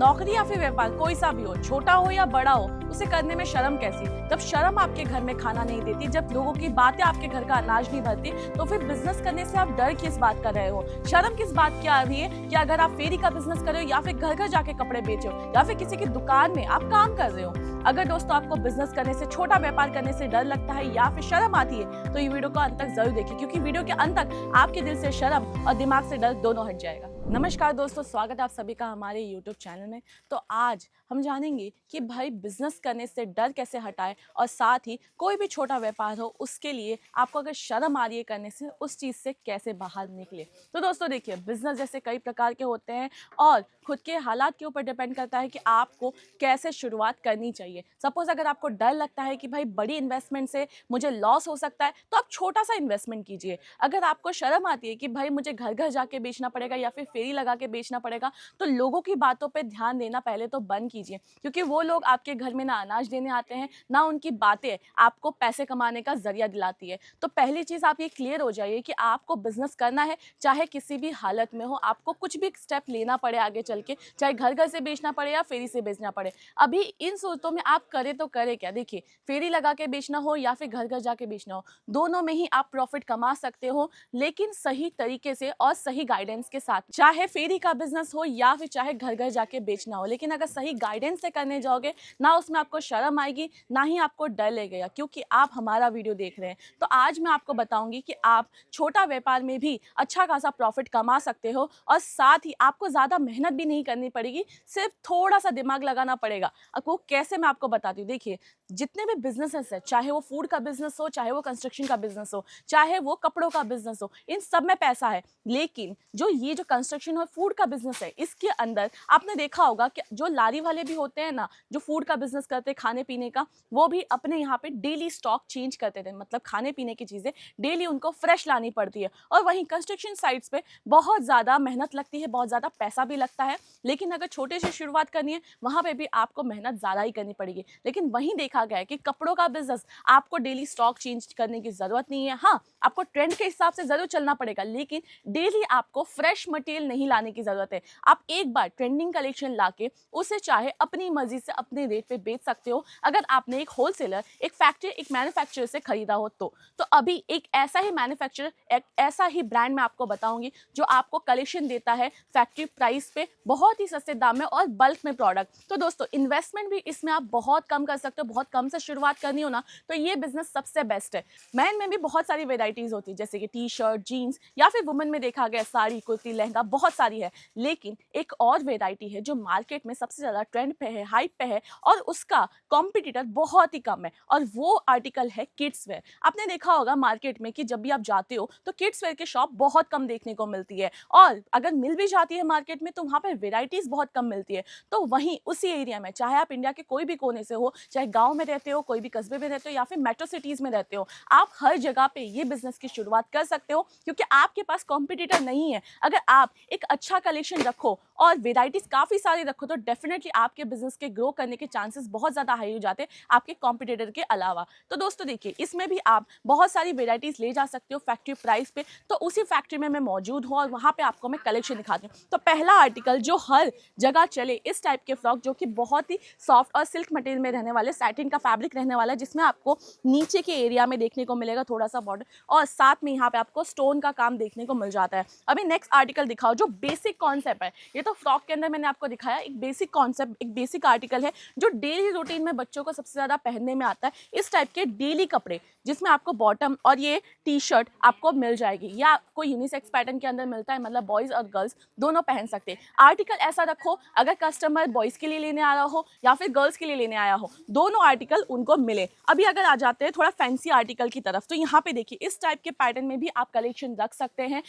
नौकरी या फिर व्यापार कोई सा भी हो, छोटा हो या बड़ा हो, उसे करने में शर्म कैसी? जब शर्म आपके घर में खाना नहीं देती, जब लोगों की बातें आपके घर का अनाज नहीं भरती, तो फिर बिजनेस करने से आप डर किस बात कर रहे हो? शर्म किस बात की आ रही है कि अगर आप फेरी का बिजनेस कर रहे हो या फिर घर घर जाके कपड़े बेच रहे हो या फिर किसी की दुकान में आप काम कर रहे हो? अगर दोस्तों आपको बिजनेस करने से, छोटा व्यापार करने से डर लगता है या फिर शर्म आती है, तो ये वीडियो को अंत तक जरूर देखिए, क्योंकि वीडियो के अंत तक आपके दिल से शर्म और दिमाग से डर दोनों हट जाएगा। नमस्कार दोस्तों, स्वागत है आप सभी का हमारे YouTube चैनल में। तो आज हम जानेंगे कि भाई बिजनेस करने से डर कैसे हटाएं और साथ ही कोई भी छोटा व्यापार हो उसके लिए आपको अगर शर्म आ रही है करने से, उस चीज़ से कैसे बाहर निकले। तो दोस्तों देखिए, बिजनेस जैसे कई प्रकार के होते हैं और खुद के हालात के ऊपर डिपेंड करता है कि आपको कैसे शुरुआत करनी चाहिए। सपोज अगर आपको डर लगता है कि भाई बड़ी इन्वेस्टमेंट से मुझे लॉस हो सकता है, तो आप छोटा सा इन्वेस्टमेंट कीजिए। अगर आपको शर्म आती है कि भाई मुझे घर घर जाके बेचना पड़ेगा या फिर फेरी लगा के बेचना पड़ेगा, तो लोगों की बातों पे ध्यान देना पहले तो बंद कीजिए, क्योंकि वो लोग आपके घर में ना अनाज देने आते हैं, ना उनकी बातें आपको पैसे कमाने का जरिया दिलाती है। तो पहली चीज़ आप ये क्लियर हो जाइए कि आपको बिजनेस करना है, चाहे किसी भी हालत में हो, आपको कुछ भी स्टेप लेना पड़े आगे चल के, चाहे घर घर से बेचना पड़े या फेरी से बेचना पड़े। अभी इन सूरतों में आप करें तो करें क्या? देखिए, फेरी लगा के बेचना हो या फिर घर घर जाके बेचना हो, दोनों में ही आप प्रॉफिट कमा सकते हो, लेकिन सही तरीके से और सही गाइडेंस के साथ। चाहे फेरी का बिजनेस हो या फिर चाहे घर घर जाके बेचना हो, लेकिन अगर सही गाइडेंस से करने जाओगे ना, उसमें आपको शर्म आएगी ना ही आपको डर लगेगा, क्योंकि आप हमारा वीडियो देख रहे हैं। तो आज मैं आपको बताऊंगी कि आप छोटा व्यापार में भी अच्छा खासा प्रॉफिट कमा सकते हो और साथ ही आपको ज्यादा मेहनत भी नहीं करनी पड़ेगी, सिर्फ थोड़ा सा दिमाग लगाना पड़ेगा। अब वो कैसे, मैं आपको बताती हूँ। देखिए, जितने भी बिजनेसेस है, चाहे वो फूड का बिजनेस हो, चाहे वो कंस्ट्रक्शन का बिजनेस हो, चाहे वो कपड़ों का बिजनेस हो, इन सब में पैसा है। लेकिन जो ये जो कंस्ट्रक्शन और फूड का बिजनेस है, इसके अंदर आपने देखा होगा कि जो लारी वाले भी होते हैं ना, जो फूड का बिजनेस करते हैं खाने पीने का, वो भी अपने यहाँ पे डेली स्टॉक चेंज करते थे। मतलब खाने पीने की चीजें डेली उनको फ्रेश लानी पड़ती है। और वहीं कंस्ट्रक्शन साइट्स पे बहुत ज्यादा मेहनत लगती है, बहुत ज्यादा पैसा भी लगता है। लेकिन अगर छोटे से शुरुआत करनी है, वहां पे भी आपको मेहनत ज्यादा ही करनी पड़ेगी। लेकिन वहीं देखा गया है कि कपड़ों का बिजनेस आपको डेली स्टॉक चेंज करने की जरूरत नहीं है। हाँ, आपको ट्रेंड के हिसाब से जरूर चलना पड़ेगा, लेकिन डेली आपको फ्रेश मटेरियल नहीं लाने की जरूरत है। आप एक बार ट्रेंडिंग कलेक्शन लाके उसे चाहे अपनी मर्जी से अपने रेट पे बेच सकते हो, अगर आपने एक होलसेलर, एक फैक्ट्री, एक मैन्युफैक्चरर से खरीदा हो तो अभी एक ऐसा ही मैन्युफैक्चरर, एक ऐसा ही ब्रांड मैं आपको बताऊंगी जो आपको कलेक्शन देता है फैक्ट्री प्राइस पे, बहुत ही सस्ते दाम में और बल्क में प्रोडक्ट। तो दोस्तों, इन्वेस्टमेंट भी इसमें आप बहुत कम कर सकते हो। बहुत कम से शुरुआत करनी हो ना, तो ये बिजनेस सबसे बेस्ट है। मैन में भी बहुत सारी वेराइटीज होती है, जैसे कि टी शर्ट, जीन्स, या फिर वुमेन में देखा गया साड़ी, कुर्ती, लहंगा, बहुत सारी है। लेकिन एक और वेराइटी है जो मार्केट में सबसे ज्यादा ट्रेंड पे है, हाइप पे है, और उसका कॉम्पिटिटर बहुत ही कम है, और वो आर्टिकल है किड्स वेयर। आपने देखा होगा मार्केट में कि जब भी आप जाते हो तो किड्स वेयर के शॉप बहुत कम देखने को मिलती है, और अगर मिल भी जाती है मार्केट में तो वहां पे वेराइटीज बहुत कम मिलती है। तो वहीं उसी एरिया में, चाहे आप इंडिया के कोई भी कोने से हो, चाहे गांव में रहते हो, कोई भी कस्बे में रहते हो, या फिर मेट्रो सिटीज में रहते हो, आप हर जगह पे ये बिजनेस की शुरुआत कर सकते हो, क्योंकि आपके पास कॉम्पिटिटर नहीं है। अगर आप एक अच्छा कलेक्शन रखो और वेराइटीज काफी सारी रखो, तो डेफिनेटली आपके बिजनेस के ग्रो करने के चांसेस बहुत ज्यादा हाई हो जाते हैं, आपके कॉम्पिटिटर के अलावा। तो दोस्तों देखिए, इसमें भी आप बहुत सारी वेराइटीज ले जा सकते हो फैक्ट्री प्राइस पे। तो उसी फैक्ट्री में मैं मौजूद हूँ और वहां पे आपको मैं कलेक्शन दिखाती हूँ। तो पहला आर्टिकल जो हर जगह चले, इस टाइप के फ्रॉक, जो कि बहुत ही सॉफ्ट और सिल्क मटेरियल में रहने वाले, सैटिन का फैब्रिक रहने वाला है, जिसमें आपको नीचे के एरिया में देखने को मिलेगा थोड़ा सा बॉर्डर, और साथ में यहाँ पे आपको स्टोन का काम देखने को मिल जाता है। अभी नेक्स्ट आर्टिकल दिखाओ, जो बेसिक कॉन्सेप्ट है। ये तो फ्रॉक के अंदर मैंने आपको दिखाया एक बेसिक कॉन्सेप्ट, एक बेसिक आर्टिकल है जो डेली रूटीन में बच्चों को सबसे ज्यादा पहनने में आता है। इस टाइप के डेली कपड़े, जिसमें आपको बॉटम और ये टी शर्ट आपको मिल जाएगी, या आपको यूनिसेक्स पैटर्न के अंदर मिलता है, मतलब बॉयज और गर्ल्स दोनों पहन सकते हैं। आर्टिकल ऐसा रखो, अगर कस्टमर बॉयज के लिए लेने आ रहा हो या फिर गर्ल्स के लिए लेने आया हो, दोनों आर्टिकल उनको मिले। अभी अगर आ जाते हैं थोड़ा फैंसी आर्टिकल की तरफ, तो यहाँ पे देखिए, इस टाइप के पैटर्न में भी आप कलेक्शन रख सकते हैं,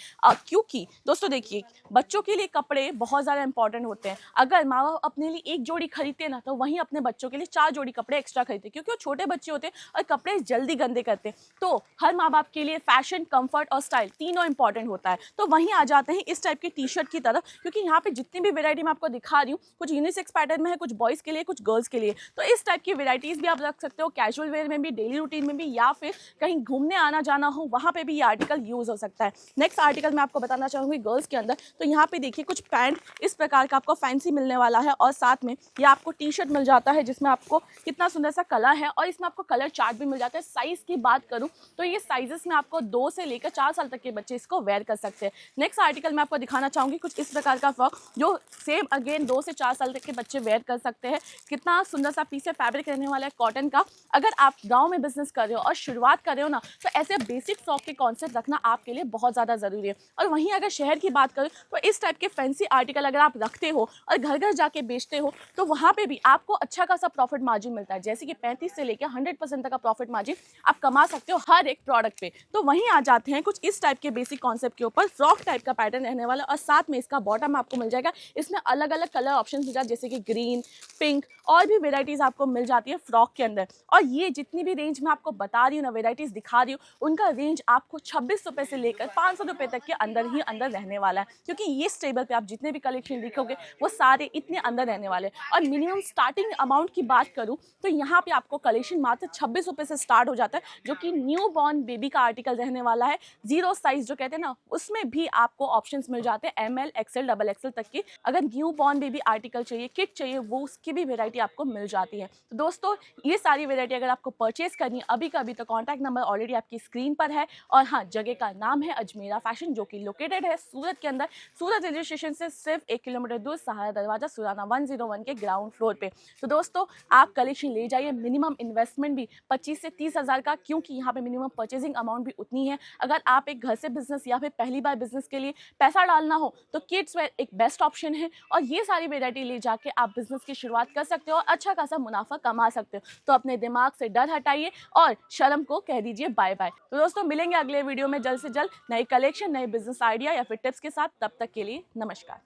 क्योंकि दोस्तों देखिए, बच्चों के लिए कपड़े बहुत ज्यादा इंपॉर्टेंट होते हैं। अगर माँ बाप अपने लिए एक जोड़ी खरीदते हैं ना, तो वहीं अपने बच्चों के लिए 4 जोड़ी कपड़े एक्स्ट्रा खरीदते हैं, क्योंकि वो छोटे बच्चे होते हैं और कपड़े जल्दी गंदे करते हैं। तो हर माँ बाप के लिए फैशन, कंफर्ट और स्टाइल तीनों इंपॉर्टेंट होता है। तो वहीं आ जाते हैं इस टाइप की टी शर्ट की तरफ, क्योंकि यहाँ पे जितनी भी वेरायटी मैं आपको दिखा रही हूँ, कुछ यूनिसेक्स पैटर्न में है, कुछ बॉयज के लिए, कुछ गर्ल्स के लिए। तो इस टाइप की वेराइटीज भी आप रख सकते हो, कैजुअल वेयर में भी, डेली रूटीन में भी, या फिर कहीं घूमने आना जाना हो वहां पे भी ये आर्टिकल यूज हो सकता है। नेक्स्ट आर्टिकल मैं आपको बताना चाहूंगी गर्ल्स के अंदर। तो यहाँ पे देखिए, कुछ पैंट इस प्रकार का आपको फैंसी मिलने वाला है। और साथ में ये आपको टी शर्ट मिल जाता है जिसमें आपको कितना सुंदर सा कलर है और इसमें आपको कलर चार्ट भी मिल जाता है। साइज़ की बात करूँ तो ये साइजेस में आपको 2 से लेकर 4 साल तक के बच्चे इसको वेयर कर सकते हैं। नेक्स्ट आर्टिकल मैं आपको दिखाना चाहूँगी कुछ इस प्रकार का फ्रॉक जो सेम अगेन 2 से 4 साल तक के बच्चे वेयर कर सकते हैं। कितना सुंदर सा पीस है, फैब्रिक रहने वाला है कॉटन का। अगर आप गाँव में बिजनेस कर रहे हो और शुरुआत कर रहे हो ना, तो ऐसे बेसिक फ्रॉक के कॉन्सेप्ट रखना आपके लिए बहुत ज़्यादा ज़रूरी है। और वहीं अगर शहर की बात करें तो इस टाइप के फैंसी आर्टिकल अगर आप रखते हो और घर घर जाके बेचते हो तो वहाँ पे भी आपको अच्छा खासा प्रॉफिट मार्जिन मिलता है, जैसे कि 35 से लेकर 100% तक का प्रॉफिट मार्जिन आप कमा सकते हो हर एक प्रोडक्ट पे। तो वहीं आ जाते हैं कुछ इस टाइप के बेसिक कॉन्सेप्ट के ऊपर। फ्रॉक टाइप का पैटर्न रहने वाला और साथ में इसका बॉटम आपको मिल जाएगा। इसमें अलग अलग कलर ऑप्शन मिल जाए जैसे कि ग्रीन, पिंक और भी वेराइटीज आपको मिल जाती है फ्रॉक के अंदर। और ये जितनी भी रेंज में आपको बता रही हूँ ना, वेराइटीज दिखा रही हूँ, उनका रेंज आपको 26 रुपए से लेकर 500 रुपए तक के अंदर ही अंदर रहने वाला है, क्योंकि ये स्टेबल पे आप जितने भी कलेक्शन देखोगे वो सारे इतने अंदर रहने वाले हैं। और मिनिमम स्टार्टिंग अमाउंट की बात करूँ तो यहाँ पे आपको कलेक्शन मात्र 26 रुपए से स्टार्ट हो जाता है, जो कि न्यू बॉर्न बेबी का आर्टिकल रहने वाला है। 0 साइज जो कहते हैं ना, उसमें भी आपको ऑप्शंस मिल जाते हैं ML, XL, XXL तक की। अगर न्यू बॉर्न बेबी आर्टिकल चाहिए, किट चाहिए, वो उसकी भी वेरायटी आपको मिल जाती है। तो दोस्तों ये सारी वेरायटी अगर आपको परचेज करनी है अभी का अभी, तो कॉन्टैक्ट नंबर ऑलरेडी आपकी स्क्रीन पर है। और हाँ, जगह का नाम है अजमेरा फैशन, जो कि लोकेटेड है सूरत के अंदर। सूरत रेलवे स्टेशन से सिर्फ 1 किलोमीटर दूर, सहारा दरवाजा, सुराना 101 के ग्राउंड फ्लोर पे। तो दोस्तों आप कलेक्शन ले जाइए। मिनिमम इन्वेस्टमेंट भी 25 से 30 हज़ार का, क्योंकि यहाँ पे मिनिमम परचेजिंग अमाउंट भी उतनी है। अगर आप एक घर से बिजनेस या फिर पहली बार बिजनेस के लिए पैसा डालना हो तो किड्स वेयर एक बेस्ट ऑप्शन है। और ये सारी वेरायटी ले जाके आप बिजनेस की शुरुआत कर सकते हो और अच्छा खासा मुनाफा कमा सकते हो। तो अपने दिमाग से डर हटाइए और शर्म को कह दीजिए बाय बाय। तो दोस्तों मिलेंगे अगले वीडियो में जल्द से जल्द नई कलेक्शन, नए बिजनेस आइडिया या फिर टिप्स के साथ। तब तक के लिए नमस्कार।